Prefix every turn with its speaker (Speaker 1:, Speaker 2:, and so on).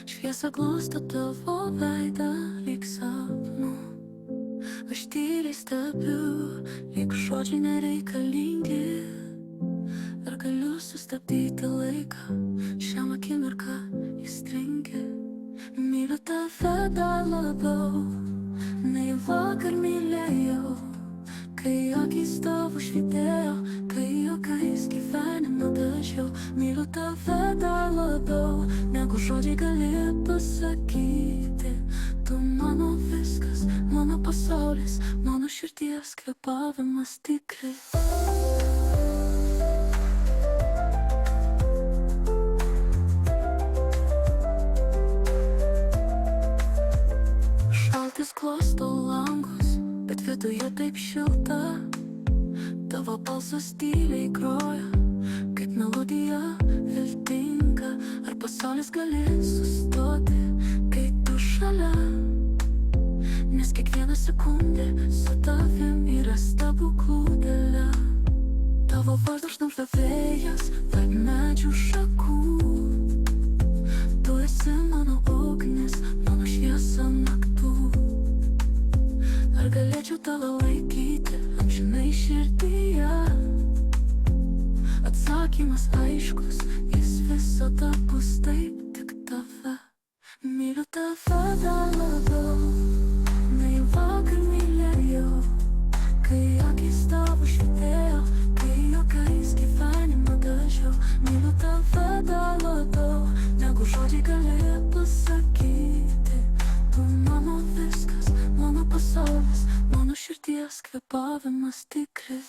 Speaker 1: Šviesa glosto tavo veidą lyg sapnu. Aš tyliai stebiu, lyg žodžiai nereikalingi. Ar galiu sustabdyti laiką, šią akimirką įstringi. Myliu tave dar labiau, nei vakar mylėjau. Kai akys tavo švytėjo, kai juokais gyvenimą dažiau. Myliu tave dar labiau, negu žodžiai gali pasakyti. Tu mano viskas, mano pasaulis, mano širdies kvėpavimas tikrai. Šaltis klosto langus, bet viduje taip šilta. Tavo balsas tyliai groja, kaip melodija viltinga. Ar pasaulis gali sustoti, kai tu šalia? Nes kiekviena sekundė su tavim yra stebuklų dalia. Tavo vardą šnabžda vėjas tarp medžių šakų. Tu esi mano ugnis, mano šviesa naktų. Ar galėčiau tave laikyti amžinai širdyje? Atsakymas aiškus, jis visada bus taip, tik tave. Myliu tave dar labiau, nei vakar mylėjau. Kai akys tavo švytėjo, kai juokais gyvenimą dažiau. Myliu tave dar labiau, negu žodžiai gali pasakyti. Tu mano viskas, mano pasaulis, mano širdies kvėpavimas tikrai.